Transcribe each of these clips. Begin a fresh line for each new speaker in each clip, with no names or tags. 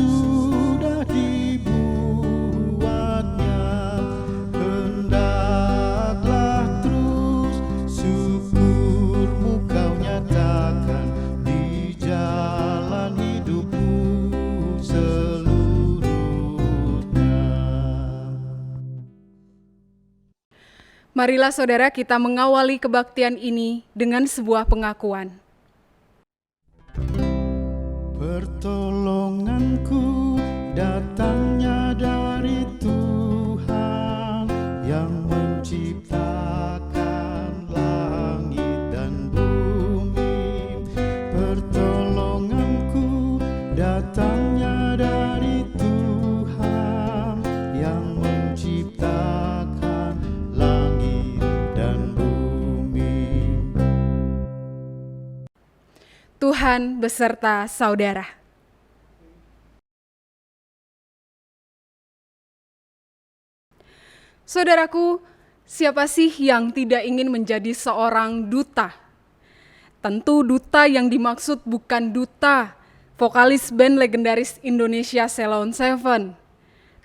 sudah dibuatnya, hendaklah terus syukurmu kau nyatakan di jalan hidupmu seluruhnya.
Marilah saudara kita mengawali kebaktian ini dengan sebuah pengakuan.
Pertolonganku datangnya dari Tuhan yang menciptakan langit dan bumi. Pertolonganku datangnya dari Tuhan yang menciptakan langit dan bumi.
Tuhan beserta saudara. Saudaraku, siapa sih yang tidak ingin menjadi seorang duta? Tentu duta yang dimaksud bukan duta vokalis band legendaris Indonesia Ceylon Seven,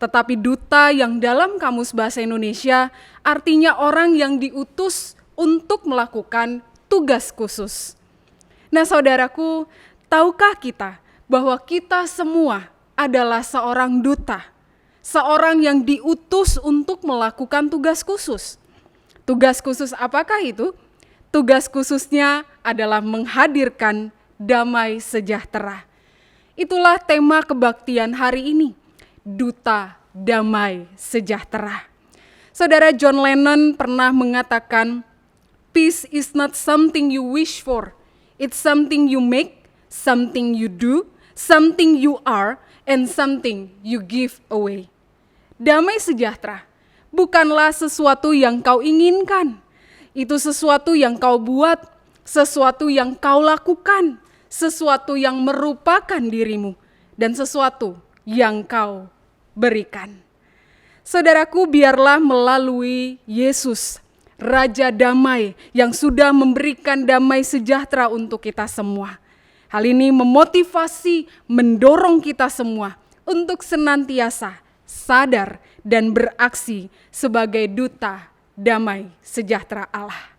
tetapi duta yang dalam Kamus Bahasa Indonesia artinya orang yang diutus untuk melakukan tugas khusus. Nah saudaraku, tahukah kita bahwa kita semua adalah seorang duta? Seorang yang diutus untuk melakukan tugas khusus. Tugas khusus apakah itu? Tugas khususnya adalah menghadirkan damai sejahtera. Itulah tema kebaktian hari ini, Duta Damai Sejahtera. Saudara John Lennon pernah mengatakan, "Peace is not something you wish for, it's something you make, something you do, something you are, and something you give away." Damai sejahtera bukanlah sesuatu yang kau inginkan. Itu sesuatu yang kau buat, sesuatu yang kau lakukan, sesuatu yang merupakan dirimu, dan sesuatu yang kau berikan. Saudaraku, biarlah melalui Yesus, Raja Damai yang sudah memberikan damai sejahtera untuk kita semua. Hal ini memotivasi, mendorong kita semua untuk senantiasa sadar dan beraksi sebagai duta damai sejahtera Allah.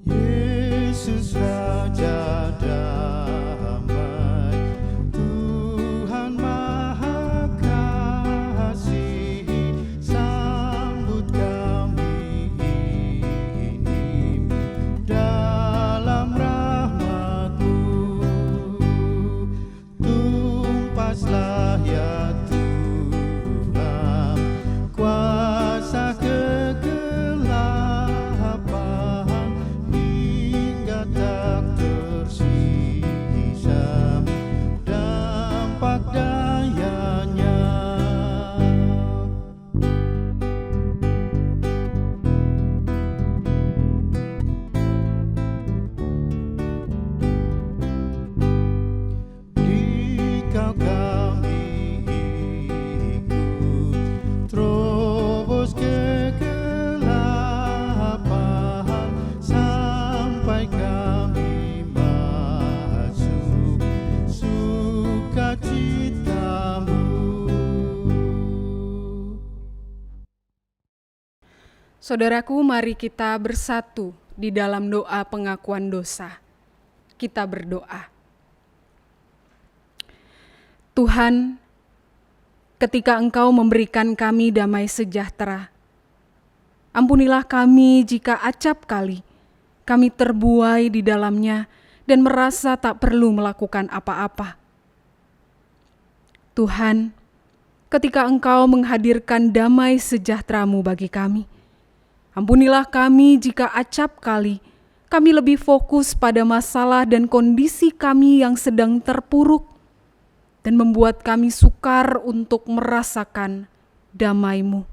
Yesus Raja Damai, Tuhan Maha Kasih, sambut kami ini dalam tumpaslah ya Tuhan kuasa kegelapan hingga tak tersisa dampak dayanya. Dikau kami ikut, terobos kegelapan sampai kami masuk sukacitamu.
Saudaraku, mari kita bersatu di dalam doa pengakuan dosa. Kita berdoa. Tuhan, ketika Engkau memberikan kami damai sejahtera, ampunilah kami jika acap kali kami terbuai di dalamnya dan merasa tak perlu melakukan apa-apa. Tuhan, ketika Engkau menghadirkan damai sejahtera-Mu bagi kami, ampunilah kami jika acap kali kami lebih fokus pada masalah dan kondisi kami yang sedang terpuruk dan membuat kami sukar untuk merasakan damai-Mu.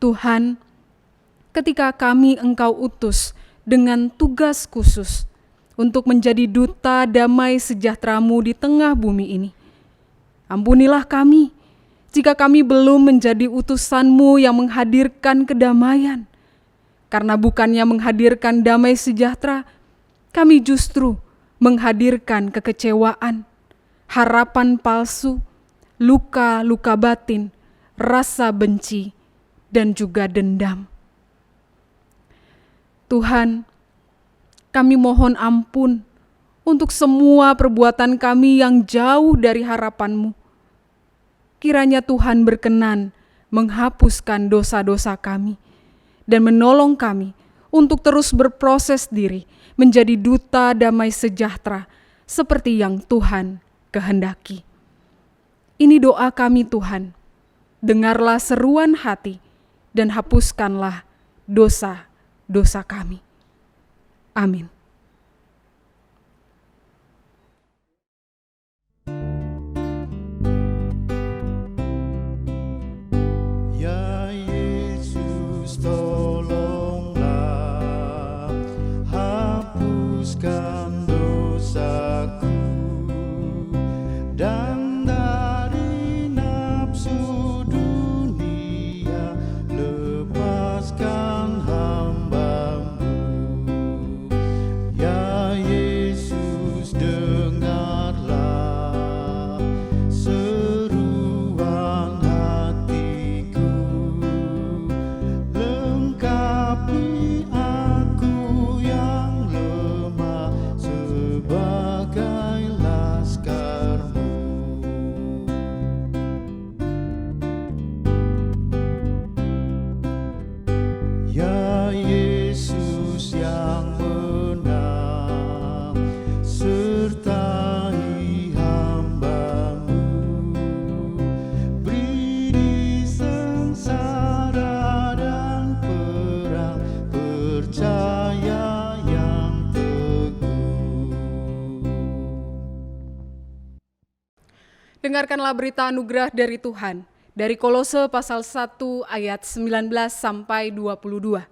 Tuhan, ketika kami Engkau utus dengan tugas khusus untuk menjadi duta damai sejahtera-Mu di tengah bumi ini, ampunilah kami jika kami belum menjadi utusan-Mu yang menghadirkan kedamaian. Karena bukannya menghadirkan damai sejahtera, kami justru menghadirkan kekecewaan, harapan palsu, luka-luka batin, rasa benci, dan juga dendam. Tuhan, kami mohon ampun untuk semua perbuatan kami yang jauh dari harapan-Mu. Kiranya Tuhan berkenan menghapuskan dosa-dosa kami dan menolong kami untuk terus berproses diri menjadi duta damai sejahtera seperti yang Tuhan kehendaki. Ini doa kami Tuhan, dengarlah seruan hati dan hapuskanlah dosa-dosa kami. Amin.
Ya Yesus, tolonglah hapuskan dosaku dan dari nafsu dunia lepaskan hamba-Mu. Ya Yesus, dengarlah seruan hatiku, lengkapi aku yang lemah sebagai laskarmu. Ya Yesus yang menang, sertai hamba-Mu, beri di sengsara dan perang percaya yang teguh.
Dengarkanlah berita anugerah dari Tuhan, dari Kolose pasal 1 ayat 19 sampai 22.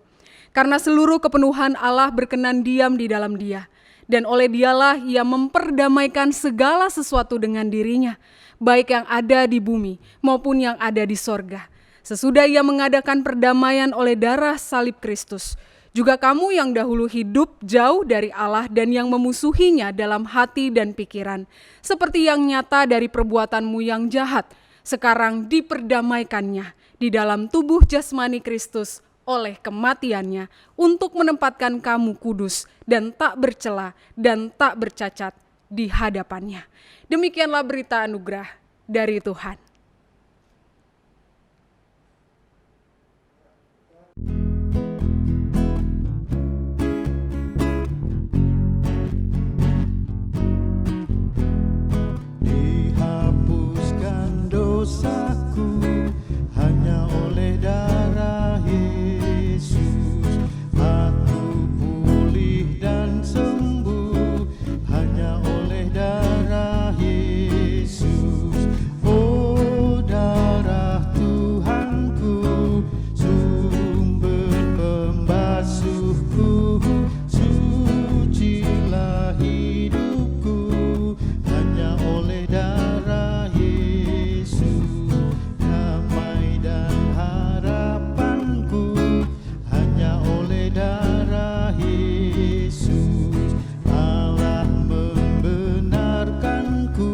Karena seluruh kepenuhan Allah berkenan diam di dalam Dia, dan oleh Dialah Ia memperdamaikan segala sesuatu dengan dirinya, baik yang ada di bumi maupun yang ada di sorga. Sesudah Ia mengadakan perdamaian oleh darah salib Kristus, juga kamu yang dahulu hidup jauh dari Allah dan yang memusuhinya dalam hati dan pikiran, seperti yang nyata dari perbuatanmu yang jahat, sekarang diperdamaikannya di dalam tubuh jasmani Kristus oleh kematiannya untuk menempatkan kamu kudus dan tak bercela dan tak bercacat di hadapannya. Demikianlah berita anugerah dari Tuhan.
Dihapuskan dosaku hanya oleh darah Yesus. Aku pulih dan sembuh hanya oleh darah Yesus. Oh, darah Tuhanku, sumber pembasuhku, sucilah hidupku hanya oleh darah Yesus. Damai dan harapanku hanya oleh darah Yesus. Allah membenarkanku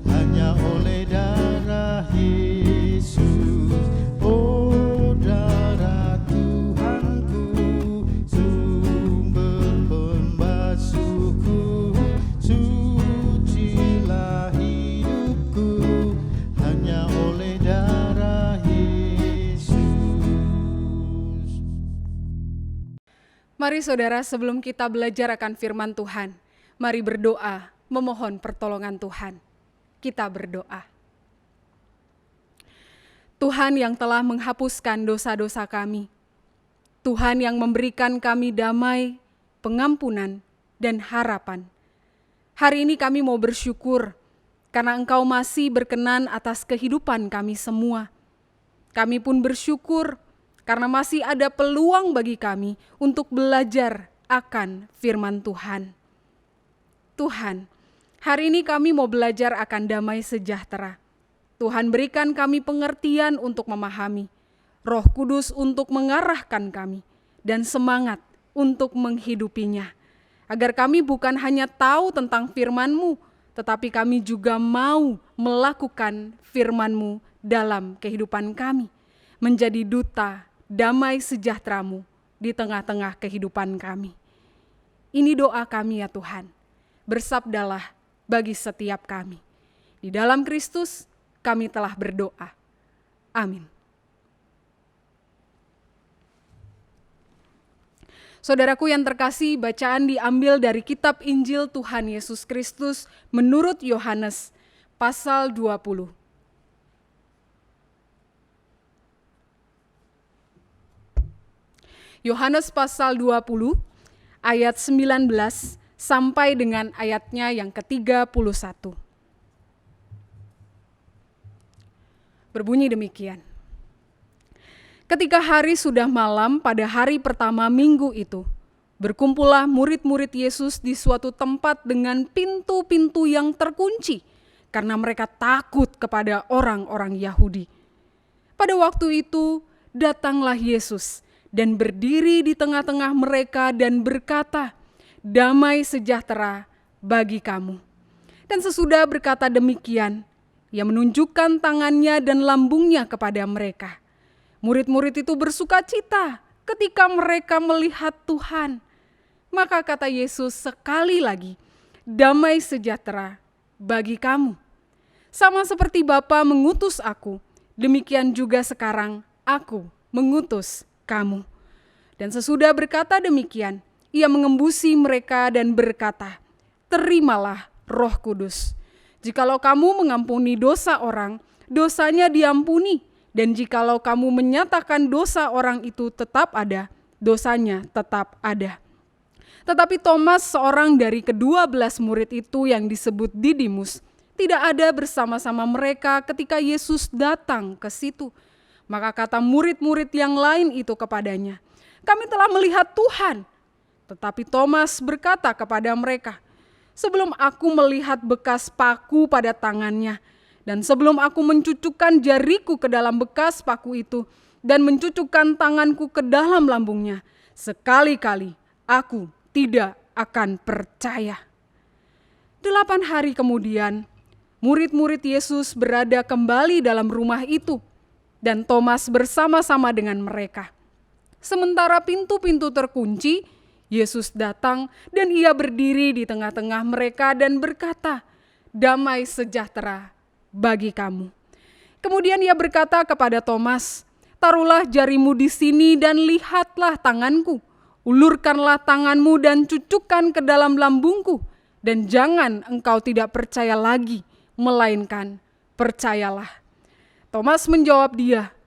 hanya oleh darah Yesus. Oh, darah Tuhanku, sumber pembasuhku, sucilah hidupku hanya oleh darah Yesus.
Mari saudara, sebelum kita belajar akan firman Tuhan, mari berdoa memohon pertolongan Tuhan. Kita berdoa. Tuhan yang telah menghapuskan dosa-dosa kami, Tuhan yang memberikan kami damai, pengampunan, dan harapan. Hari ini kami mau bersyukur karena Engkau masih berkenan atas kehidupan kami semua. Kami pun bersyukur karena masih ada peluang bagi kami untuk belajar akan firman Tuhan. Tuhan, hari ini kami mau belajar akan damai sejahtera. Tuhan berikan kami pengertian untuk memahami, Roh Kudus untuk mengarahkan kami, dan semangat untuk menghidupinya. Agar kami bukan hanya tahu tentang firman-Mu, tetapi kami juga mau melakukan firman-Mu dalam kehidupan kami. Menjadi duta damai sejahtera-Mu di tengah-tengah kehidupan kami. Ini doa kami ya Tuhan. Bersabdalah bagi setiap kami. Di dalam Kristus kami telah berdoa. Amin. Saudaraku yang terkasih, bacaan diambil dari kitab Injil Tuhan Yesus Kristus menurut Yohanes pasal 20. Yohanes pasal 20 ayat 19 sampai dengan ayatnya yang ke-31. Berbunyi demikian. Ketika hari sudah malam pada hari pertama minggu itu, berkumpullah murid-murid Yesus di suatu tempat dengan pintu-pintu yang terkunci, karena mereka takut kepada orang-orang Yahudi. Pada waktu itu, datanglah Yesus dan berdiri di tengah-tengah mereka dan berkata, "Damai sejahtera bagi kamu." Dan sesudah berkata demikian, Ia menunjukkan tangannya dan lambungnya kepada mereka. Murid-murid itu bersuka cita ketika mereka melihat Tuhan. Maka kata Yesus sekali lagi, "Damai sejahtera bagi kamu. Sama seperti Bapa mengutus aku, demikian juga sekarang aku mengutus kamu." Dan sesudah berkata demikian, Ia mengembusi mereka dan berkata, "Terimalah Roh Kudus. Jikalau kamu mengampuni dosa orang, dosanya diampuni. Dan jikalau kamu menyatakan dosa orang itu tetap ada, dosanya tetap ada." Tetapi Thomas, seorang dari ke-12 murid itu yang disebut Didimus, tidak ada bersama-sama mereka ketika Yesus datang ke situ. Maka kata murid-murid yang lain itu kepadanya, "Kami telah melihat Tuhan." Tetapi Thomas berkata kepada mereka, "Sebelum aku melihat bekas paku pada tangannya, dan sebelum aku mencucukkan jariku ke dalam bekas paku itu, dan mencucukkan tanganku ke dalam lambungnya, sekali-kali aku tidak akan percaya." 8 hari kemudian, murid-murid Yesus berada kembali dalam rumah itu, dan Thomas bersama-sama dengan mereka. Sementara pintu-pintu terkunci, Yesus datang dan Ia berdiri di tengah-tengah mereka dan berkata, "Damai sejahtera bagi kamu." Kemudian Ia berkata kepada Thomas, "Taruhlah jarimu di sini dan lihatlah tanganku. Ulurkanlah tanganmu dan cucukkan ke dalam lambungku, dan jangan engkau tidak percaya lagi, melainkan percayalah." Thomas menjawab dia,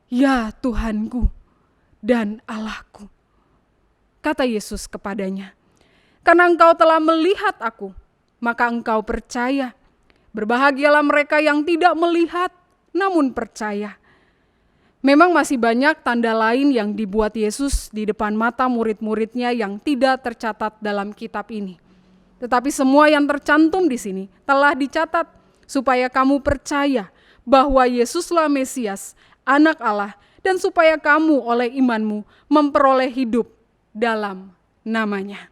"Ya Tuhanku dan Allahku." Kata Yesus kepadanya, "Karena engkau telah melihat aku, maka engkau percaya. Berbahagialah mereka yang tidak melihat, namun percaya." Memang masih banyak tanda lain yang dibuat Yesus di depan mata murid-muridnya yang tidak tercatat dalam kitab ini. Tetapi semua yang tercantum di sini telah dicatat supaya kamu percaya bahwa Yesuslah Mesias, Anak Allah, dan supaya kamu oleh imanmu memperoleh hidup dalam namanya.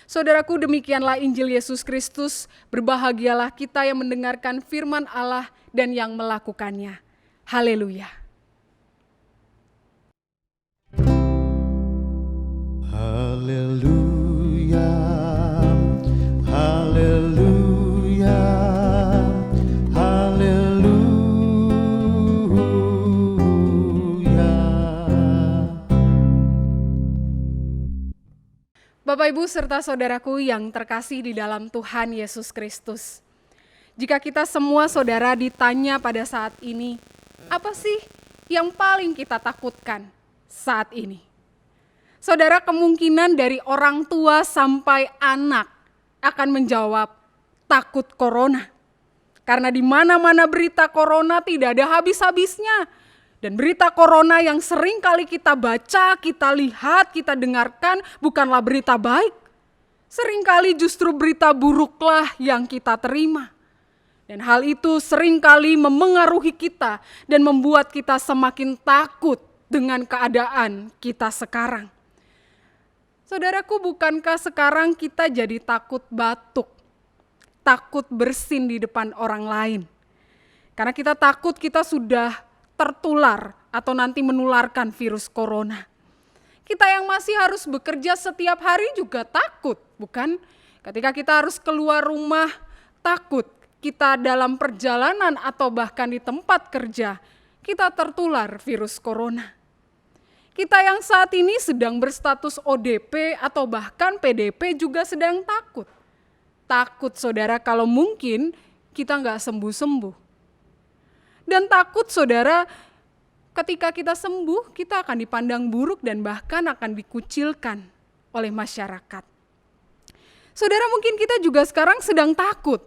Saudaraku, demikianlah Injil Yesus Kristus. Berbahagialah kita yang mendengarkan firman Allah dan yang melakukannya. Haleluya.
Haleluya, haleluya, haleluya.
Bapak, Ibu, serta saudaraku yang terkasih di dalam Tuhan Yesus Kristus. Jika kita semua saudara ditanya pada saat ini, apa sih yang paling kita takutkan saat ini? Saudara, kemungkinan dari orang tua sampai anak akan menjawab takut corona. Karena di mana-mana berita corona tidak ada habis-habisnya. Dan berita corona yang sering kali kita baca, kita lihat, kita dengarkan bukanlah berita baik. Seringkali justru berita buruklah yang kita terima. Dan hal itu seringkali memengaruhi kita dan membuat kita semakin takut dengan keadaan kita sekarang. Saudaraku, bukankah sekarang kita jadi takut batuk, takut bersin di depan orang lain? Karena kita takut kita sudah tertular atau nanti menularkan virus corona. Kita yang masih harus bekerja setiap hari juga takut, bukan? Ketika kita harus keluar rumah, takut. Kita dalam perjalanan atau bahkan di tempat kerja, kita tertular virus corona. Kita yang saat ini sedang berstatus ODP atau bahkan PDP juga sedang takut. Takut saudara kalau mungkin kita nggak sembuh-sembuh. Dan takut saudara ketika kita sembuh, kita akan dipandang buruk dan bahkan akan dikucilkan oleh masyarakat. Saudara, mungkin kita juga sekarang sedang takut.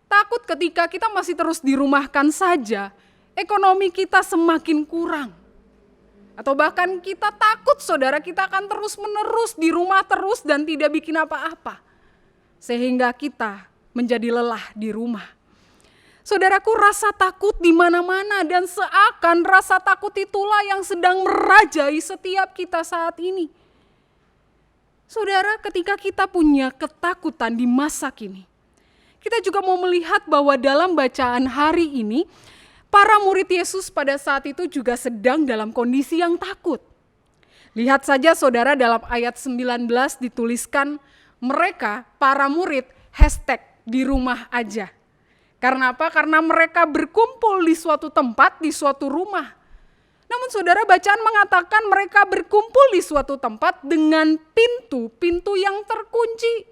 Takut ketika kita masih terus dirumahkan saja, ekonomi kita semakin kurang. Atau bahkan kita takut saudara kita akan terus-menerus di rumah terus dan tidak bikin apa-apa. Sehingga kita menjadi lelah di rumah. Saudaraku, rasa takut di mana-mana dan seakan rasa takut itulah yang sedang merajai setiap kita saat ini. Saudara, ketika kita punya ketakutan di masa kini, kita juga mau melihat bahwa dalam bacaan hari ini, para murid Yesus pada saat itu juga sedang dalam kondisi yang takut. Lihat saja saudara, dalam ayat 19 dituliskan mereka, para murid, #di rumah aja. Karena apa? Karena mereka berkumpul di suatu tempat, di suatu rumah. Namun saudara, bacaan mengatakan mereka berkumpul di suatu tempat dengan pintu yang terkunci.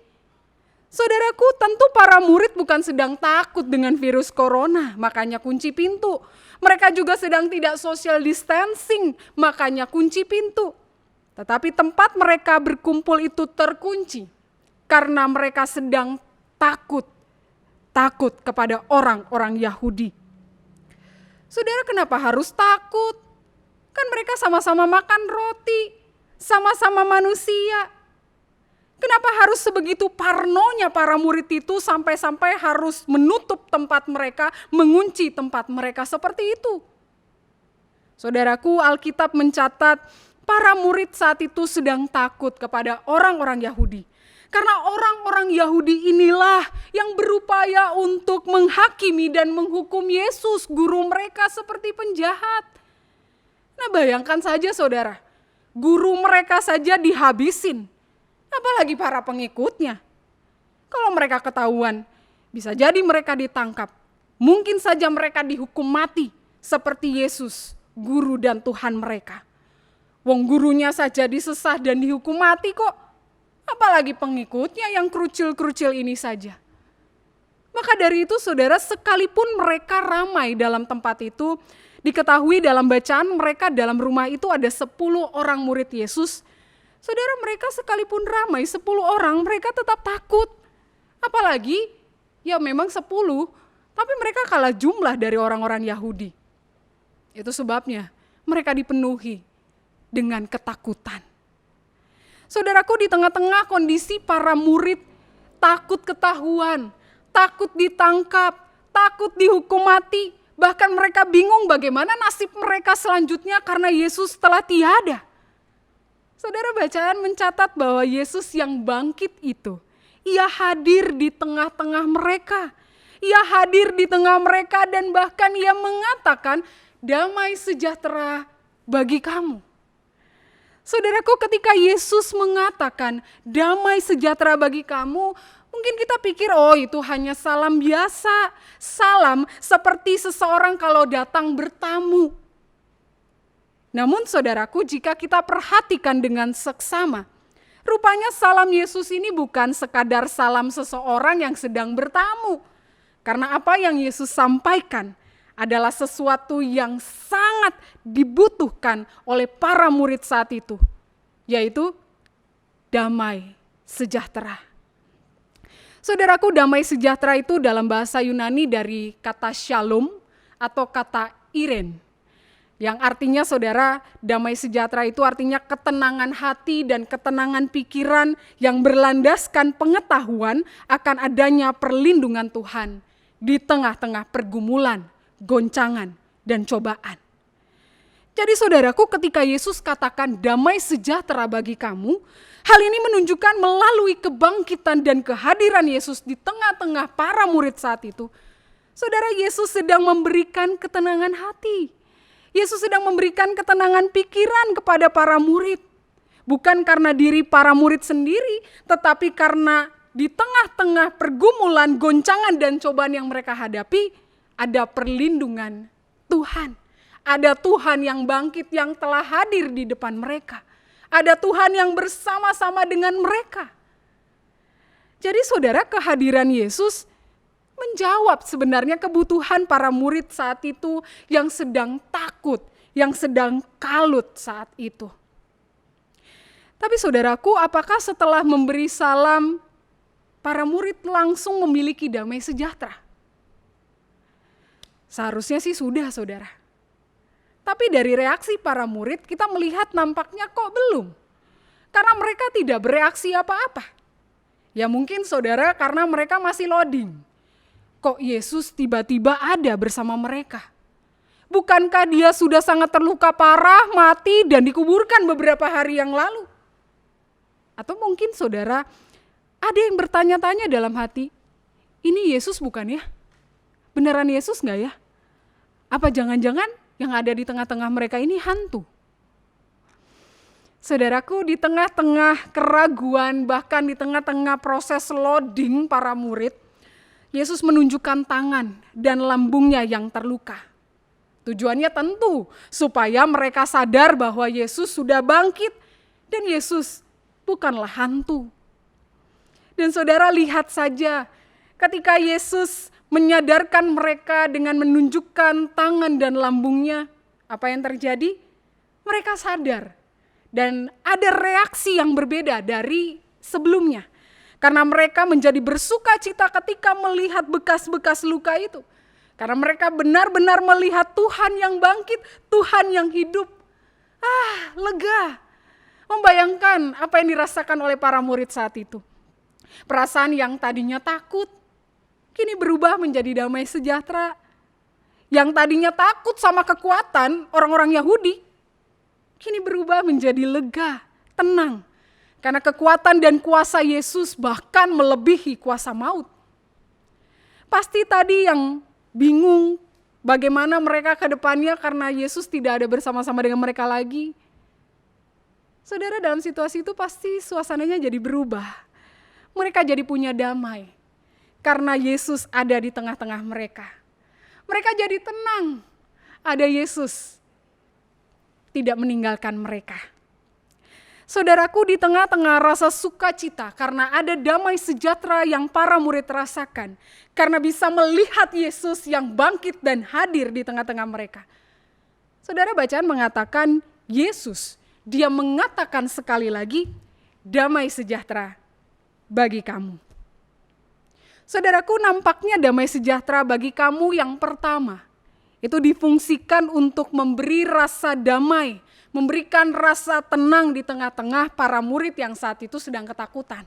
Saudaraku, tentu para murid bukan sedang takut dengan virus corona, makanya kunci pintu. Mereka juga sedang tidak social distancing, makanya kunci pintu. Tetapi tempat mereka berkumpul itu terkunci karena mereka sedang takut kepada orang-orang Yahudi. Saudara, kenapa harus takut? Kan mereka sama-sama makan roti, sama-sama manusia. Kenapa harus sebegitu parnonya para murid itu sampai-sampai harus menutup tempat mereka, mengunci tempat mereka seperti itu? Saudaraku, Alkitab mencatat para murid saat itu sedang takut kepada orang-orang Yahudi. Karena orang-orang Yahudi inilah yang berupaya untuk menghakimi dan menghukum Yesus, guru mereka seperti penjahat. Nah, bayangkan saja saudara, guru mereka saja dihabisin, apalagi para pengikutnya. Kalau mereka ketahuan, bisa jadi mereka ditangkap. Mungkin saja mereka dihukum mati seperti Yesus, guru dan Tuhan mereka. Wong gurunya saja disesah dan dihukum mati kok. Apalagi pengikutnya yang kerucil-kerucil ini saja. Maka dari itu saudara, sekalipun mereka ramai dalam tempat itu, diketahui dalam bacaan mereka dalam rumah itu ada 10 orang murid Yesus. Saudara, mereka sekalipun ramai 10 orang, mereka tetap takut. Apalagi ya memang 10, tapi mereka kalah jumlah dari orang-orang Yahudi. Itu sebabnya mereka dipenuhi dengan ketakutan. Saudaraku, di tengah-tengah kondisi para murid takut ketahuan, takut ditangkap, takut dihukum mati, bahkan mereka bingung bagaimana nasib mereka selanjutnya karena Yesus telah tiada. Saudara, bacaan mencatat bahwa Yesus yang bangkit itu, ia hadir di tengah-tengah mereka. Ia hadir di tengah mereka dan bahkan ia mengatakan, damai sejahtera bagi kamu. Saudaraku, ketika Yesus mengatakan damai sejahtera bagi kamu, mungkin kita pikir oh itu hanya salam biasa. Salam seperti seseorang kalau datang bertamu. Namun saudaraku, jika kita perhatikan dengan seksama, rupanya salam Yesus ini bukan sekadar salam seseorang yang sedang bertamu. Karena apa yang Yesus sampaikan adalah sesuatu yang sangat dibutuhkan oleh para murid saat itu, yaitu damai sejahtera. Saudaraku, damai sejahtera itu dalam bahasa Yunani dari kata shalom atau kata iren, yang artinya saudara, damai sejahtera itu artinya ketenangan hati dan ketenangan pikiran yang berlandaskan pengetahuan akan adanya perlindungan Tuhan di tengah-tengah pergumulan, goncangan, dan cobaan. Jadi saudaraku, ketika Yesus katakan damai sejahtera bagi kamu, hal ini menunjukkan melalui kebangkitan dan kehadiran Yesus di tengah-tengah para murid saat itu. Saudara, Yesus sedang memberikan ketenangan hati. Yesus sedang memberikan ketenangan pikiran kepada para murid. Bukan karena diri para murid sendiri, tetapi karena di tengah-tengah pergumulan, goncangan, dan cobaan yang mereka hadapi, ada perlindungan Tuhan. Ada Tuhan yang bangkit yang telah hadir di depan mereka. Ada Tuhan yang bersama-sama dengan mereka. Jadi saudara, kehadiran Yesus menjawab sebenarnya kebutuhan para murid saat itu yang sedang takut, yang sedang kalut saat itu. Tapi saudaraku, apakah setelah memberi salam, para murid langsung memiliki damai sejahtera? Seharusnya sih sudah, saudara. Tapi dari reaksi para murid kita melihat nampaknya kok belum. Karena mereka tidak bereaksi apa-apa. Ya mungkin saudara karena mereka masih loading. Kok Yesus tiba-tiba ada bersama mereka? Bukankah dia sudah sangat terluka parah, mati dan dikuburkan beberapa hari yang lalu? Atau mungkin saudara ada yang bertanya-tanya dalam hati, ini Yesus bukan ya? Beneran Yesus gak ya? Apa jangan-jangan yang ada di tengah-tengah mereka ini hantu? Saudaraku, di tengah-tengah keraguan, bahkan di tengah-tengah proses loading para murid, Yesus menunjukkan tangan dan lambungnya yang terluka. Tujuannya tentu supaya mereka sadar bahwa Yesus sudah bangkit dan Yesus bukanlah hantu. Dan saudara lihat saja ketika Yesus menyadarkan mereka dengan menunjukkan tangan dan lambungnya, apa yang terjadi? Mereka sadar dan ada reaksi yang berbeda dari sebelumnya. Karena mereka menjadi bersuka cita ketika melihat bekas-bekas luka itu. Karena mereka benar-benar melihat Tuhan yang bangkit, Tuhan yang hidup. Lega. Membayangkan apa yang dirasakan oleh para murid saat itu. Perasaan yang tadinya takut, kini berubah menjadi damai sejahtera. Yang tadinya takut sama kekuatan orang-orang Yahudi, kini berubah menjadi lega, tenang. Karena kekuatan dan kuasa Yesus bahkan melebihi kuasa maut. Pasti tadi yang bingung bagaimana mereka ke depannya karena Yesus tidak ada bersama-sama dengan mereka lagi. Saudara, dalam situasi itu pasti suasananya jadi berubah. Mereka jadi punya damai. Karena Yesus ada di tengah-tengah mereka. Mereka jadi tenang. Ada Yesus. Tidak meninggalkan mereka. Saudaraku, di tengah-tengah rasa sukacita karena ada damai sejahtera yang para murid rasakan. Karena bisa melihat Yesus yang bangkit dan hadir di tengah-tengah mereka. Saudara, bacaan mengatakan Yesus, dia mengatakan sekali lagi, damai sejahtera bagi kamu. Saudaraku, nampaknya damai sejahtera bagi kamu yang pertama, itu difungsikan untuk memberi rasa damai, memberikan rasa tenang di tengah-tengah para murid yang saat itu sedang ketakutan.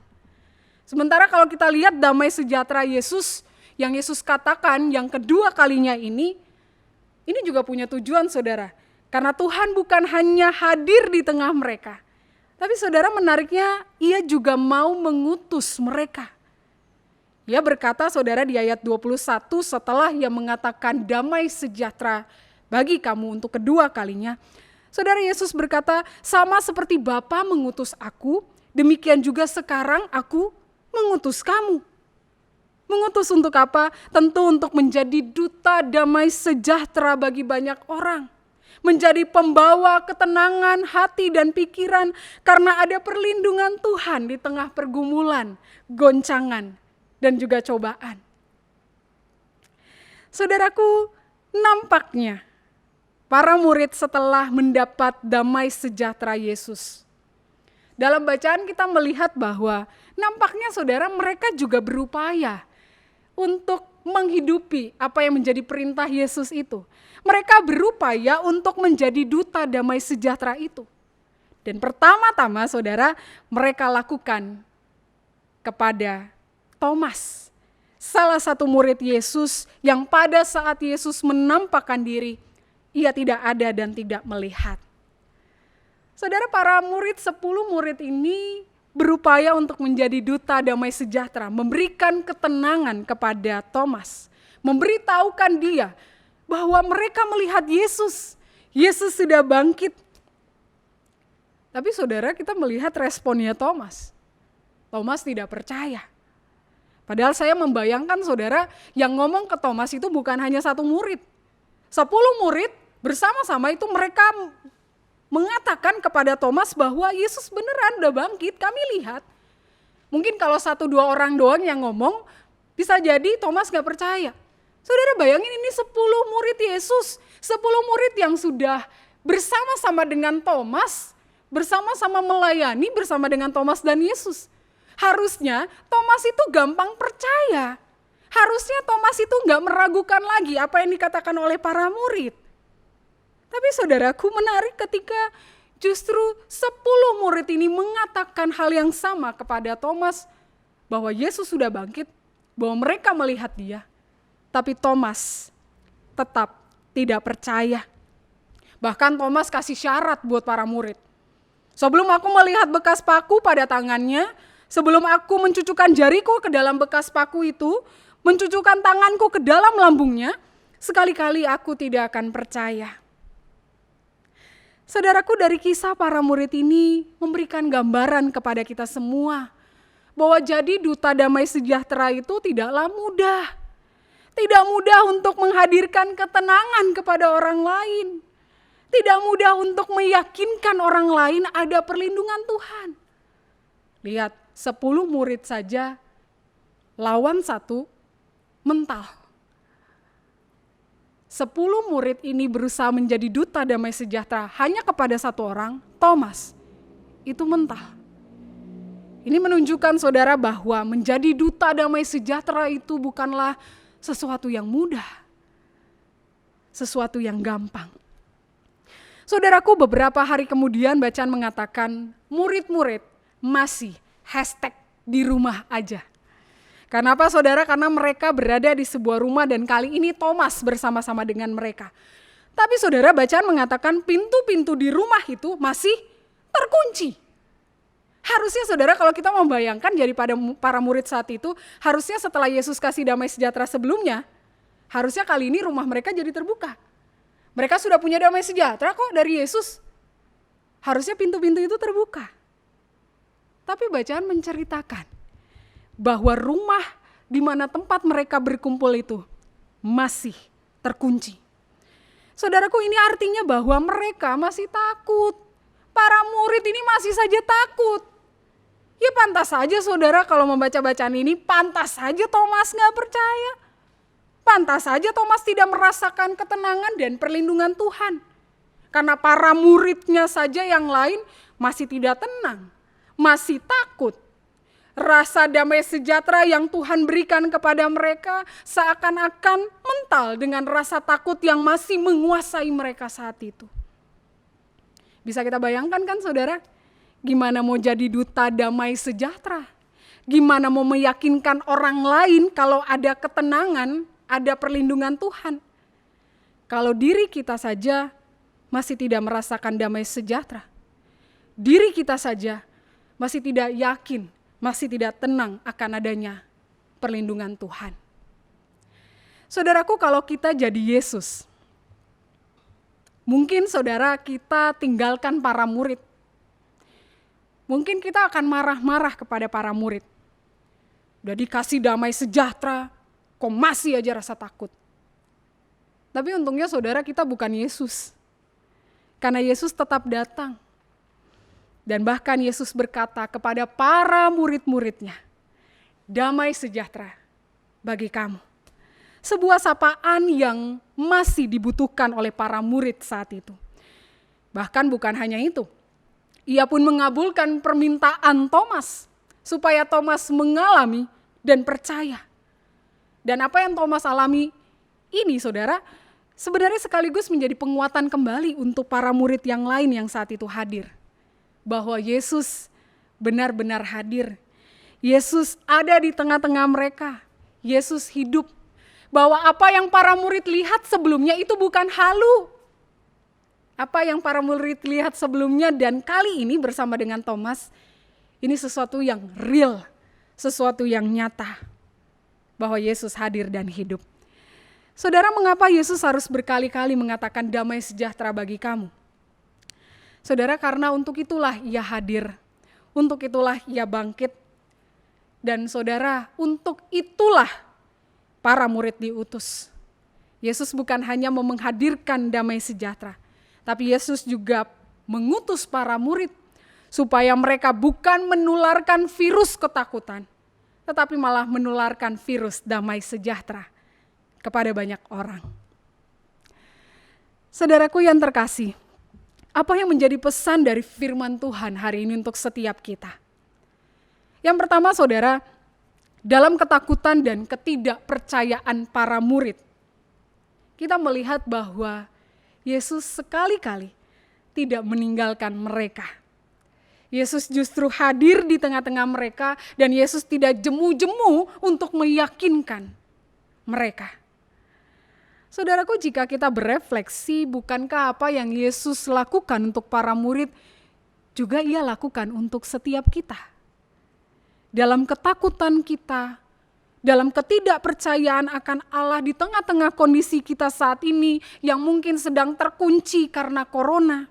Sementara kalau kita lihat damai sejahtera Yesus, yang Yesus katakan yang kedua kalinya ini juga punya tujuan, saudara. Karena Tuhan bukan hanya hadir di tengah mereka, tapi saudara, menariknya ia juga mau mengutus mereka. Ia berkata, saudara, di ayat 21 setelah ia mengatakan damai sejahtera bagi kamu untuk kedua kalinya. Saudara, Yesus berkata, sama seperti Bapa mengutus aku, demikian juga sekarang aku mengutus kamu. Mengutus untuk apa? Tentu untuk menjadi duta damai sejahtera bagi banyak orang. Menjadi pembawa ketenangan hati dan pikiran karena ada perlindungan Tuhan di tengah pergumulan, goncangan, dan juga cobaan. Saudaraku, nampaknya para murid setelah mendapat damai sejahtera Yesus, dalam bacaan kita melihat bahwa nampaknya saudara mereka juga berupaya untuk menghidupi apa yang menjadi perintah Yesus itu. Mereka berupaya untuk menjadi duta damai sejahtera itu. Dan pertama-tama saudara, mereka lakukan kepada Thomas, salah satu murid Yesus yang pada saat Yesus menampakkan diri, ia tidak ada dan tidak melihat. Saudara, para murid, 10 murid ini berupaya untuk menjadi duta damai sejahtera, memberikan ketenangan kepada Thomas, memberitahukan dia bahwa mereka melihat Yesus. Yesus sudah bangkit. Tapi saudara, kita melihat responnya Thomas. Thomas tidak percaya. Padahal saya membayangkan saudara, yang ngomong ke Thomas itu bukan hanya 1 murid. 10 murid bersama-sama itu mereka mengatakan kepada Thomas bahwa Yesus beneran udah bangkit, kami lihat. Mungkin kalau 1-2 orang doang yang ngomong, bisa jadi Thomas gak percaya. Saudara bayangin ini 10 murid Yesus, 10 murid yang sudah bersama-sama dengan Thomas, bersama-sama melayani bersama dengan Thomas dan Yesus. Harusnya Thomas itu gampang percaya. Harusnya Thomas itu gak meragukan lagi apa yang dikatakan oleh para murid. Tapi saudaraku, menarik ketika justru 10 murid ini mengatakan hal yang sama kepada Thomas, bahwa Yesus sudah bangkit, bahwa mereka melihat dia. Tapi Thomas tetap tidak percaya. Bahkan Thomas kasih syarat buat para murid. Sebelum aku melihat bekas paku pada tangannya, sebelum aku mencucukkan jariku ke dalam bekas paku itu, mencucukkan tanganku ke dalam lambungnya, sekali-kali aku tidak akan percaya. Saudaraku, dari kisah para murid ini memberikan gambaran kepada kita semua bahwa jadi duta damai sejahtera itu tidaklah mudah. Tidak mudah untuk menghadirkan ketenangan kepada orang lain. Tidak mudah untuk meyakinkan orang lain ada perlindungan Tuhan. Lihat, 10 murid saja lawan 1 mental. 10 murid ini berusaha menjadi duta damai sejahtera hanya kepada 1 orang, Thomas. Itu mental. Ini menunjukkan saudara bahwa menjadi duta damai sejahtera itu bukanlah sesuatu yang mudah. Sesuatu yang gampang. Saudaraku, beberapa hari kemudian bacaan mengatakan murid-murid masih #di rumah aja. Kenapa saudara? Karena mereka berada di sebuah rumah dan kali ini Thomas bersama-sama dengan mereka. Tapi saudara, bacaan mengatakan pintu-pintu di rumah itu masih terkunci. Harusnya saudara, kalau kita membayangkan jadi pada para murid saat itu, harusnya setelah Yesus kasih damai sejahtera sebelumnya, harusnya kali ini rumah mereka jadi terbuka. Mereka sudah punya damai sejahtera kok dari Yesus. Harusnya pintu-pintu itu terbuka. Tapi bacaan menceritakan bahwa rumah di mana tempat mereka berkumpul itu masih terkunci. Saudaraku, ini artinya bahwa mereka masih takut. Para murid ini masih saja takut. Ya pantas saja saudara, kalau membaca bacaan ini, pantas saja Thomas gak percaya. Pantas saja Thomas tidak merasakan ketenangan dan perlindungan Tuhan. Karena para muridnya saja yang lain masih tidak tenang, masih takut. Rasa damai sejahtera yang Tuhan berikan kepada mereka seakan-akan mental dengan rasa takut yang masih menguasai mereka saat itu. Bisa kita bayangkan kan saudara, gimana mau jadi duta damai sejahtera? Gimana mau meyakinkan orang lain kalau ada ketenangan, ada perlindungan Tuhan? Kalau diri kita saja masih tidak merasakan damai sejahtera, diri kita saja masih tidak yakin, masih tidak tenang akan adanya perlindungan Tuhan. Saudaraku, kalau kita jadi Yesus, mungkin saudara kita tinggalkan para murid. Mungkin kita akan marah-marah kepada para murid. Udah dikasih damai sejahtera, kok masih aja rasa takut. Tapi untungnya saudara, kita bukan Yesus. Karena Yesus tetap datang. Dan bahkan Yesus berkata kepada para murid-muridnya, damai sejahtera bagi kamu. Sebuah sapaan yang masih dibutuhkan oleh para murid saat itu. Bahkan bukan hanya itu, ia pun mengabulkan permintaan Thomas, supaya Thomas mengalami dan percaya. Dan apa yang Thomas alami ini saudara, sebenarnya sekaligus menjadi penguatan kembali untuk para murid yang lain yang saat itu hadir. Bahwa Yesus benar-benar hadir. Yesus ada di tengah-tengah mereka. Yesus hidup. Bahwa apa yang para murid lihat sebelumnya itu bukan halu. Apa yang para murid lihat sebelumnya dan kali ini bersama dengan Thomas, ini sesuatu yang real, sesuatu yang nyata, bahwa Yesus hadir dan hidup. Saudara, mengapa Yesus harus berkali-kali mengatakan damai sejahtera bagi kamu? Saudara, karena untuk itulah ia hadir, untuk itulah ia bangkit, dan saudara, untuk itulah para murid diutus. Yesus bukan hanya mau menghadirkan damai sejahtera, tapi Yesus juga mengutus para murid supaya mereka bukan menularkan virus ketakutan, tetapi malah menularkan virus damai sejahtera kepada banyak orang. Saudaraku yang terkasih, apa yang menjadi pesan dari firman Tuhan hari ini untuk setiap kita? Yang pertama, saudara, dalam ketakutan dan ketidakpercayaan para murid, kita melihat bahwa Yesus sekali-kali tidak meninggalkan mereka. Yesus justru hadir di tengah-tengah mereka dan Yesus tidak jemu-jemu untuk meyakinkan mereka. Saudaraku, jika kita berefleksi, bukankah apa yang Yesus lakukan untuk para murid juga ia lakukan untuk setiap kita? Dalam ketakutan kita, dalam ketidakpercayaan akan Allah di tengah-tengah kondisi kita saat ini yang mungkin sedang terkunci karena corona.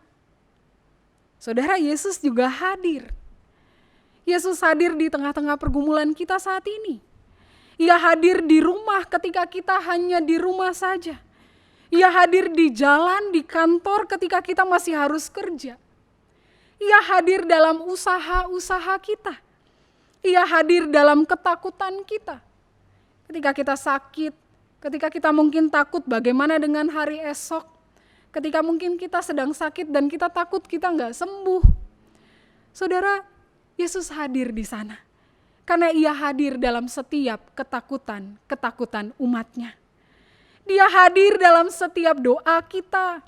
Saudara, Yesus juga hadir. Yesus hadir di tengah-tengah pergumulan kita saat ini. Ia hadir di rumah ketika kita hanya di rumah saja. Ia hadir di jalan, di kantor ketika kita masih harus kerja. Ia hadir dalam usaha-usaha kita. Ia hadir dalam ketakutan kita. Ketika kita sakit, ketika kita mungkin takut bagaimana dengan hari esok, ketika mungkin kita sedang sakit dan kita takut kita nggak sembuh. Saudara, Yesus hadir di sana. Karena ia hadir dalam setiap ketakutan umatnya. Dia hadir dalam setiap doa kita.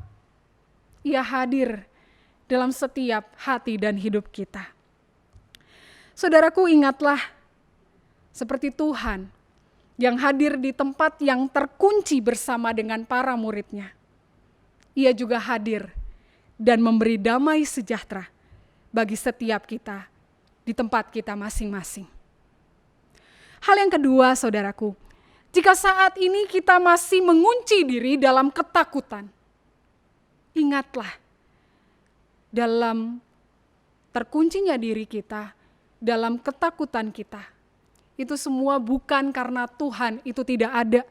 Ia hadir dalam setiap hati dan hidup kita. Saudaraku, ingatlah seperti Tuhan yang hadir di tempat yang terkunci bersama dengan para muridnya. Ia juga hadir dan memberi damai sejahtera bagi setiap kita di tempat kita masing-masing. Hal yang kedua, saudaraku, jika saat ini kita masih mengunci diri dalam ketakutan, ingatlah, dalam terkuncinya diri kita, dalam ketakutan kita, itu semua bukan karena Tuhan itu tidak ada,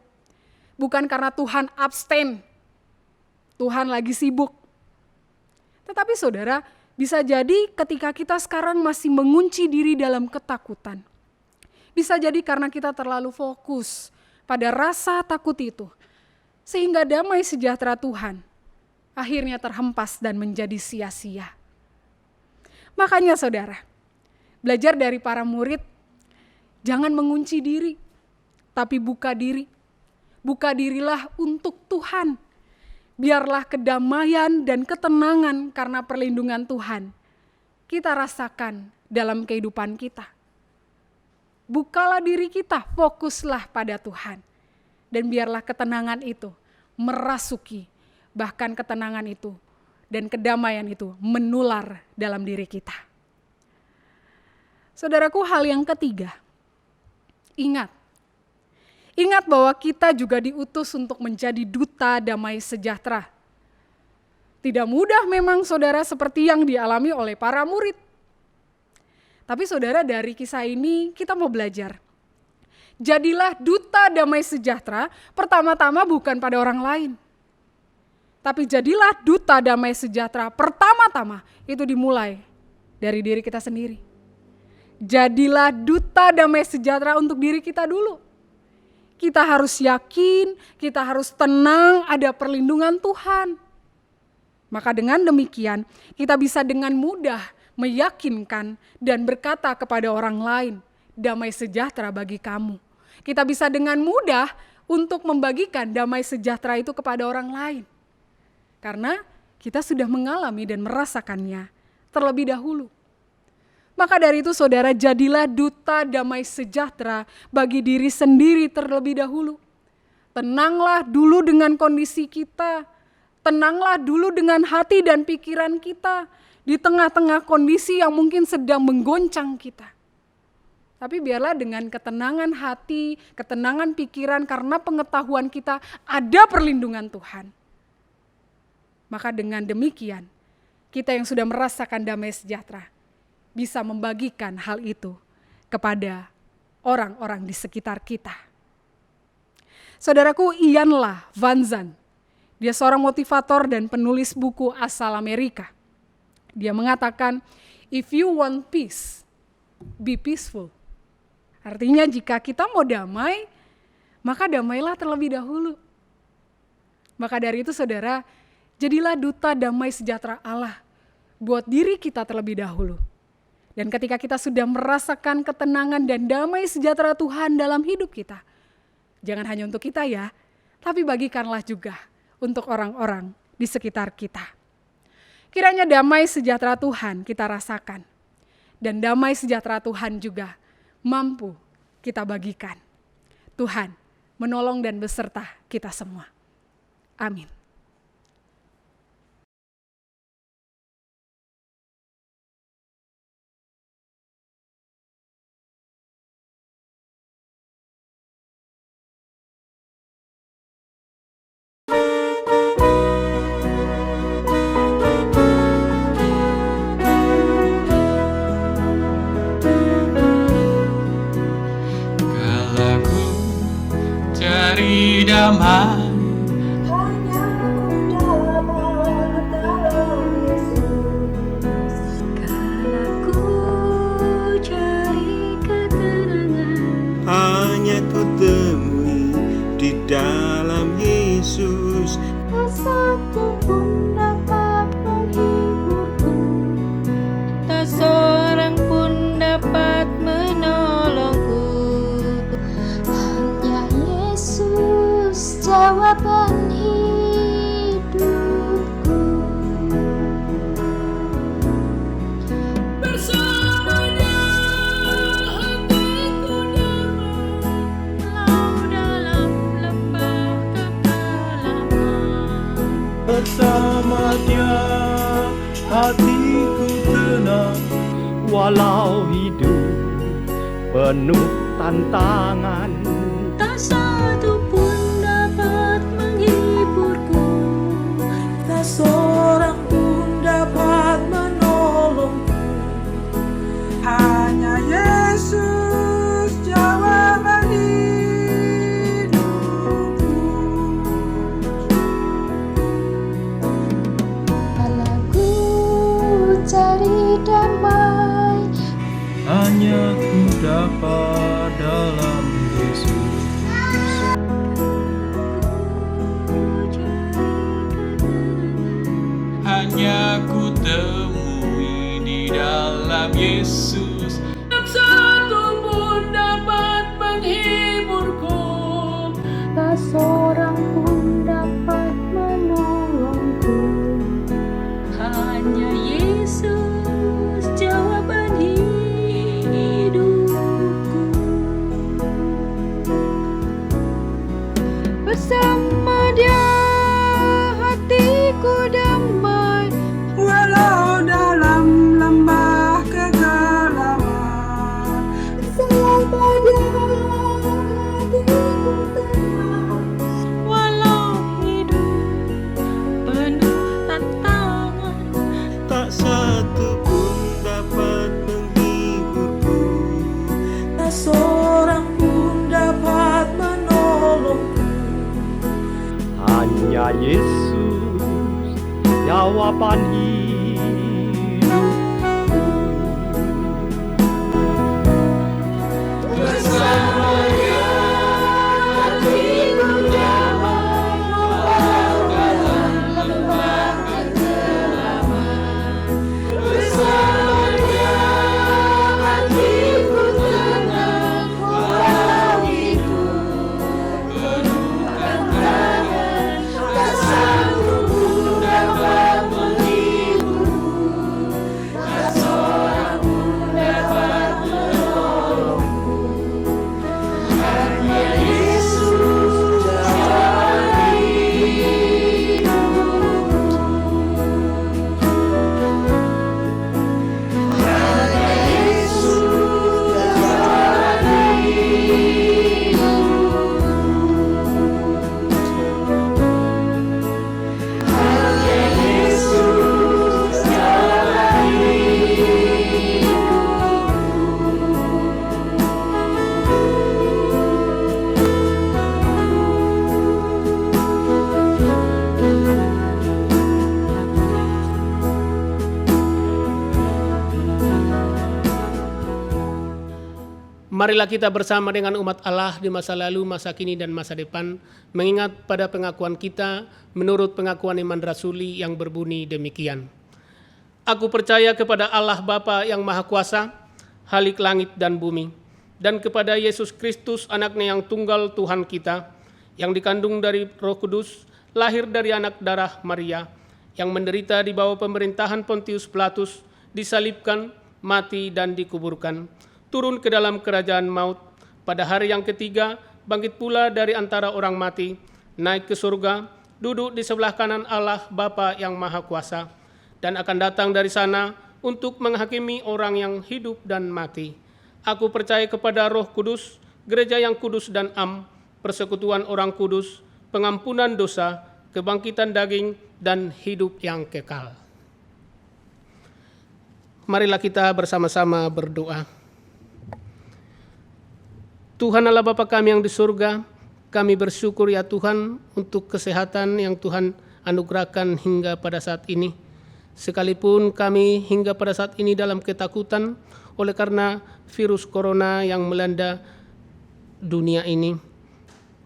bukan karena Tuhan abstain, Tuhan lagi sibuk. Tetapi saudara, bisa jadi ketika kita sekarang masih mengunci diri dalam ketakutan, bisa jadi karena kita terlalu fokus pada rasa takut itu, sehingga damai sejahtera Tuhan akhirnya terhempas dan menjadi sia-sia. Makanya saudara, belajar dari para murid, jangan mengunci diri, tapi buka diri. Buka dirilah untuk Tuhan. Biarlah kedamaian dan ketenangan karena perlindungan Tuhan kita rasakan dalam kehidupan kita. Bukalah diri kita, fokuslah pada Tuhan. Dan biarlah ketenangan itu merasuki, bahkan ketenangan itu dan kedamaian itu menular dalam diri kita. Saudaraku, hal yang ketiga, ingat bahwa kita juga diutus untuk menjadi duta damai sejahtera. Tidak mudah memang saudara seperti yang dialami oleh para murid. Tapi saudara, dari kisah ini kita mau belajar. Jadilah duta damai sejahtera pertama-tama bukan pada orang lain. Tapi jadilah duta damai sejahtera pertama-tama itu dimulai dari diri kita sendiri. Jadilah duta damai sejahtera untuk diri kita dulu. Kita harus yakin, kita harus tenang, ada perlindungan Tuhan. Maka dengan demikian kita bisa dengan mudah meyakinkan dan berkata kepada orang lain, damai sejahtera bagi kamu. Kita bisa dengan mudah untuk membagikan damai sejahtera itu kepada orang lain. Karena kita sudah mengalami dan merasakannya terlebih dahulu. Maka dari itu saudara, jadilah duta damai sejahtera bagi diri sendiri terlebih dahulu. Tenanglah dulu dengan kondisi kita. Tenanglah dulu dengan hati dan pikiran kita di tengah-tengah kondisi yang mungkin sedang menggoncang kita. Tapi biarlah dengan ketenangan hati, ketenangan pikiran, karena pengetahuan kita ada perlindungan Tuhan. Maka dengan demikian, kita yang sudah merasakan damai sejahtera bisa membagikan hal itu kepada orang-orang di sekitar kita. Saudaraku, Ian Van Zandt, dia seorang motivator dan penulis buku asal Amerika. Dia mengatakan, if you want peace, be peaceful. Artinya jika kita mau damai, maka damailah terlebih dahulu. Maka dari itu saudara, jadilah duta damai sejahtera Allah buat diri kita terlebih dahulu. Dan ketika kita sudah merasakan ketenangan dan damai sejahtera Tuhan dalam hidup kita, jangan hanya untuk kita ya, tapi bagikanlah juga untuk orang-orang di sekitar kita. Kiranya damai sejahtera Tuhan kita rasakan. Dan damai sejahtera Tuhan juga mampu kita bagikan. Tuhan menolong dan beserta kita semua. Amin.
Damai
hanya ku dapat dalam Yesus. Kala ku cari ketenangan,
hanya ku temui di dalam Yesus.
tak satu pun dapat menghiburku, tak seorang pun dapat menolongku. Hanya Yesus jawaban hidupku. Bersamanya hatiku damai, walau dalam lembah kekelaman.
Bersama Dia hatiku tenang, walau hidup penuh tantangan.
Tak satu pun dapat menghiburku, tak seorang pun dapat menolongku. Hanya Yesus jawaban hidupku. Kala ku cari damai,
Hanya ku dapat dalam Yesus.
hanya ku temui di dalam Yesus. Tak satu pun dapat menghiburku,
tak seorang pun dapat menolongku. Hanya Yesus jawaban hidupku. Bersama Dia hatiku damai, walau dalam lembah kegelapan. Bersama Dia hatiku tenang, walau hidup penuh tantangan.
Tak satu pun dapat menghiburku,
Tak seorang pun dapat menolongku.
Hanya Yesus jawaban hidupku.
Hatiku damai, walau dalam lembah kegelapan. Bersama Dia hatiku tenang, walau hidup penuh tantangan. Tak satu pun dapat menghibur.
Marilah kita bersama dengan umat Allah di masa lalu, masa kini, dan masa depan, mengingat pada pengakuan kita menurut pengakuan iman rasuli yang berbunyi demikian. Aku percaya kepada Allah Bapa yang Maha Kuasa, Khalik langit dan bumi, dan kepada Yesus Kristus, anaknya yang tunggal Tuhan kita, yang dikandung dari Roh Kudus, lahir dari anak darah Maria, yang menderita di bawah pemerintahan Pontius Pilatus, disalibkan, mati, dan dikuburkan, turun ke dalam kerajaan maut, pada hari yang ketiga bangkit pula dari antara orang mati, naik ke surga, duduk di sebelah kanan Allah Bapa yang Maha Kuasa, dan akan datang dari sana untuk menghakimi orang yang hidup dan mati. Aku percaya kepada Roh Kudus, gereja yang kudus dan am, persekutuan orang kudus, pengampunan dosa, kebangkitan daging, dan hidup yang kekal. Marilah kita bersama-sama berdoa. Tuhan Allah Bapa kami yang di surga, kami bersyukur ya Tuhan untuk kesehatan yang Tuhan anugerahkan hingga pada saat ini. Sekalipun kami hingga pada saat ini dalam ketakutan oleh karena virus corona yang melanda dunia ini.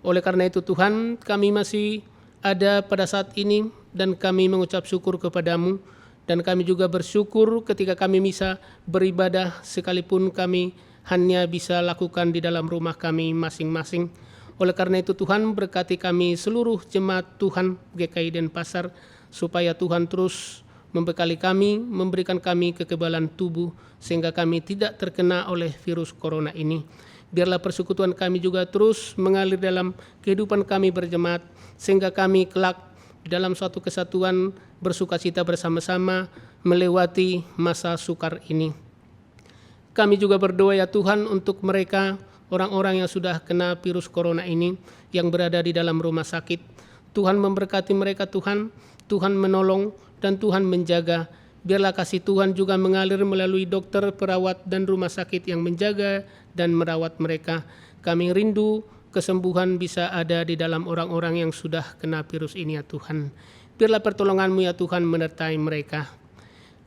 Oleh karena itu Tuhan, kami masih ada pada saat ini dan kami mengucap syukur kepadamu. Dan kami juga bersyukur ketika kami bisa beribadah sekalipun kami hanya bisa lakukan di dalam rumah kami masing-masing. Oleh karena itu Tuhan, berkati kami seluruh jemaat Tuhan GKI Denpasar, supaya Tuhan terus membekali kami, memberikan kami kekebalan tubuh, sehingga kami tidak terkena oleh virus corona ini. Biarlah persekutuan kami juga terus mengalir dalam kehidupan kami berjemaat, sehingga kami kelak dalam suatu kesatuan bersukacita bersama-sama melewati masa sukar ini. Kami juga berdoa ya Tuhan untuk mereka, orang-orang yang sudah kena virus corona ini, yang berada di dalam rumah sakit. Tuhan memberkati mereka Tuhan, Tuhan menolong dan Tuhan menjaga. Biarlah kasih Tuhan juga mengalir melalui dokter, perawat, dan rumah sakit yang menjaga dan merawat mereka. Kami rindu kesembuhan bisa ada di dalam orang-orang yang sudah kena virus ini ya Tuhan. Biarlah pertolongan-Mu ya Tuhan menyertai mereka.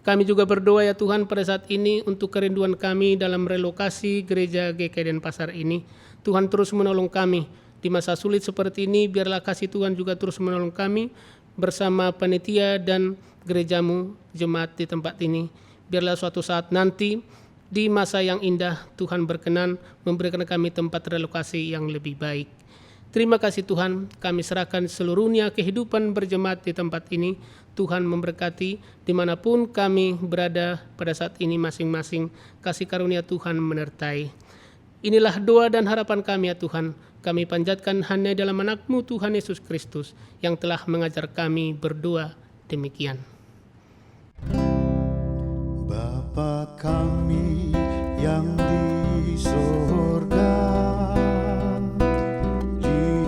Kami juga berdoa ya Tuhan pada saat ini untuk kerinduan kami dalam relokasi gereja GKI Denpasar ini. Tuhan terus menolong kami di masa sulit seperti ini. Biarlah kasih Tuhan juga terus menolong kami bersama panitia dan gereja-Mu, jemaat di tempat ini. Biarlah suatu saat nanti di masa yang indah Tuhan berkenan memberikan kami tempat relokasi yang lebih baik. Terima kasih Tuhan, kami serahkan seluruhnya kehidupan berjemaat di tempat ini. Tuhan memberkati dimanapun kami berada pada saat ini masing-masing. Kasih karunia Tuhan menyertai. Inilah doa dan harapan kami ya Tuhan. Kami panjatkan hanya dalam anak-Mu Tuhan Yesus Kristus yang telah mengajar kami berdoa demikian.
Bapa kami yang di surga,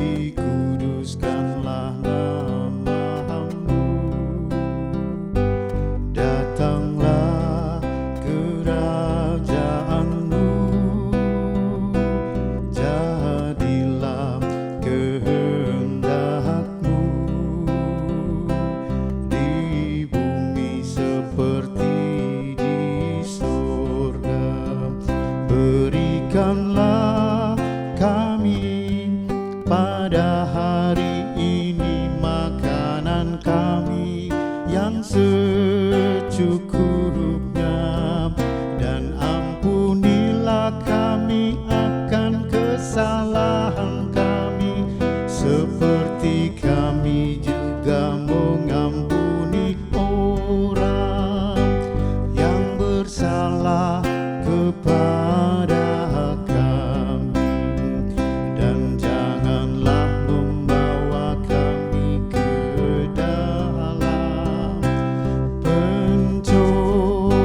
dikuduskanlah nama-Mu, datanglah kerajaan-Mu, jadilah kehendak-Mu di bumi seperti di surga. Berikanlah kami pada hari ini makanan kami yang secukupnya, dan ampunilah kami akan kesalahan kami, seperti kami juga mengampuni orang yang bersalah kepada kami, dan janganlah membawa kami ke dalam pencobaan,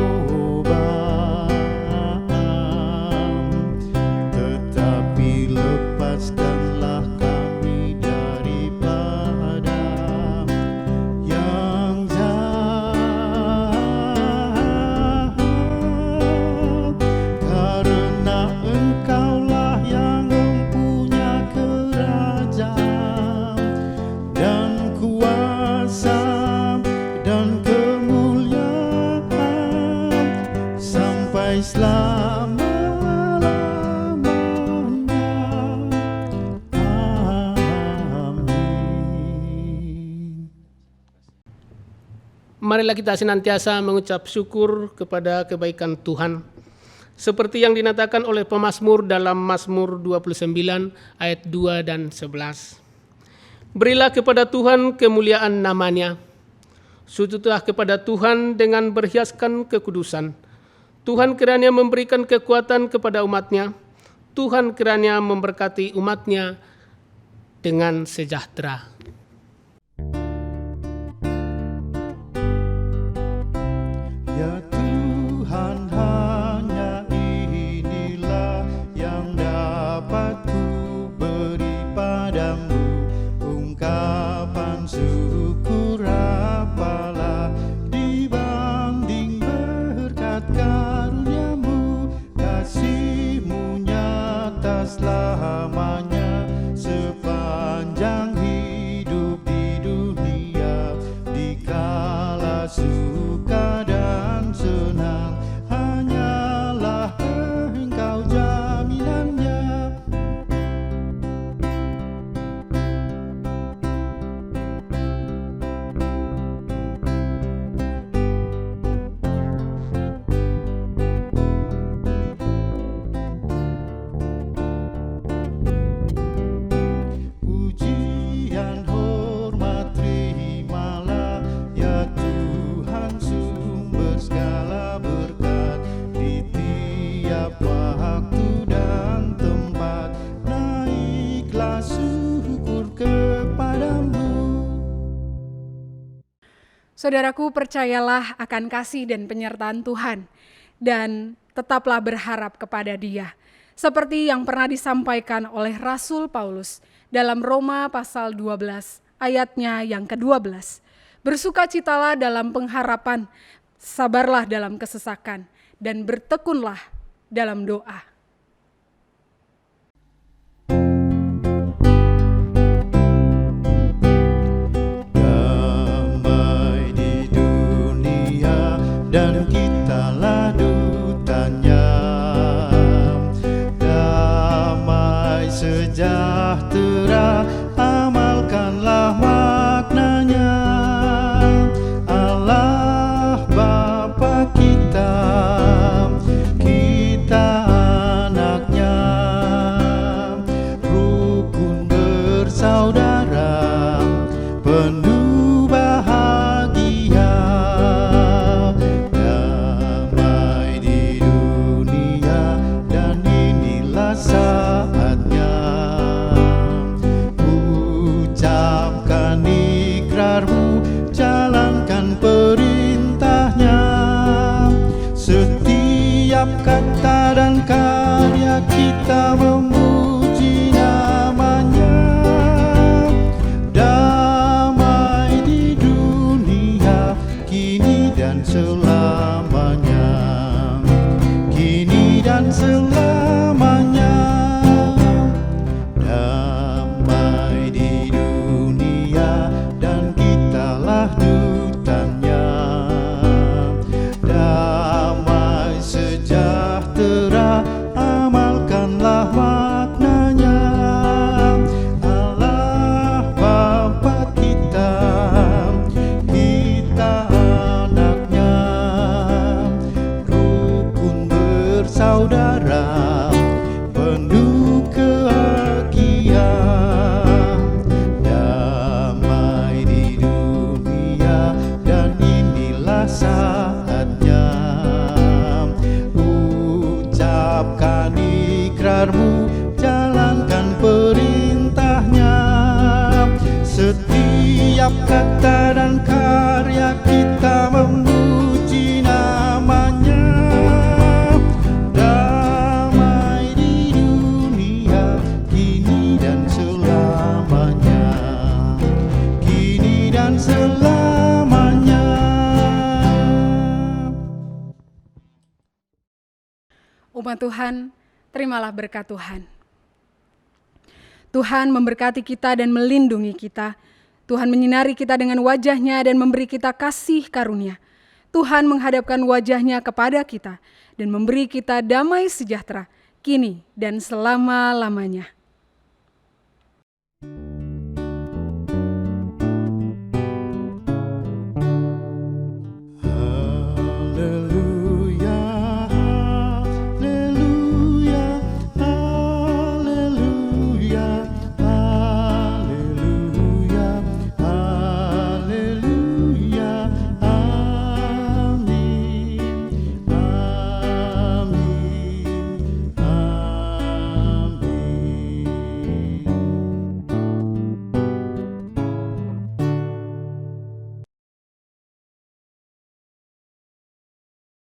tetapi lepaskanlah kami daripada yang jahat, karena Engkaulah yang mempunyai kerajaan dan kuasa dan kemuliaan sampai selama-lamanya.
Marilah kita senantiasa mengucap syukur kepada kebaikan Tuhan. Seperti yang dinyatakan oleh pemazmur dalam Mazmur 29 ayat 2 dan 11. Berilah kepada Tuhan kemuliaan namanya. Sujudlah kepada Tuhan dengan berhiaskan kekudusan. Tuhan kiranya memberikan kekuatan kepada umatnya. Tuhan kiranya memberkati umatnya dengan sejahtera.
Ya Tuhan, hanya inilah yang dapat ku beri padamu. Ungkapan syukur apalah dibanding berkat karuniamu. Kasih-Mu nyata selamanya sepanjang hidup di dunia. Dikala suka dan senang, hanyalah Engkau jaminannya. Pujian hormat terimalah, ya Tuhan sumber segala berkat. Di tiap waktu dan tempat, naiklah syukur kepadamu.
Saudaraku, percayalah akan kasih dan penyertaan Tuhan, dan tetaplah berharap kepada Dia. Seperti yang pernah disampaikan oleh Rasul Paulus dalam Roma pasal 12 ayatnya yang ke-12. Bersukacitalah dalam pengharapan, sabarlah dalam kesesakan, dan bertekunlah dalam doa.
Damai di dunia dan kitalah dutanya. Damai sejahtera, amalkanlah maknanya. Allah Bapa kita, kita anaknya. Rukun bersaudara, penuh bahagia. Damai di dunia dan inilah saatnya. Ucapkan ikrarmu, jalankan perintahnya. Setiap kata dan karya kita memuji namanya. Damai di dunia, kini dan selamanya. Kini dan selamanya. Damai di dunia dan kitalah dutanya. Damai sejahtera, amalkanlah maknanya. Allah Bapa kita, kita anaknya. Rukun bersaudara, penuh kebahagia. Damai di dunia dan inilah saatnya. Ucapkan ikrarmu, jalankan perintahnya. Setiap kata dan karya kita memuji namanya. Damai di dunia, kini dan selamanya. Kini dan selamanya.
Umat Tuhan, terimalah berkat Tuhan. Tuhan memberkati kita dan melindungi kita. Tuhan menyinari kita dengan wajah-Nya dan memberi kita kasih karunia. Tuhan menghadapkan wajah-Nya kepada kita dan memberi kita damai sejahtera, kini dan selama-lamanya.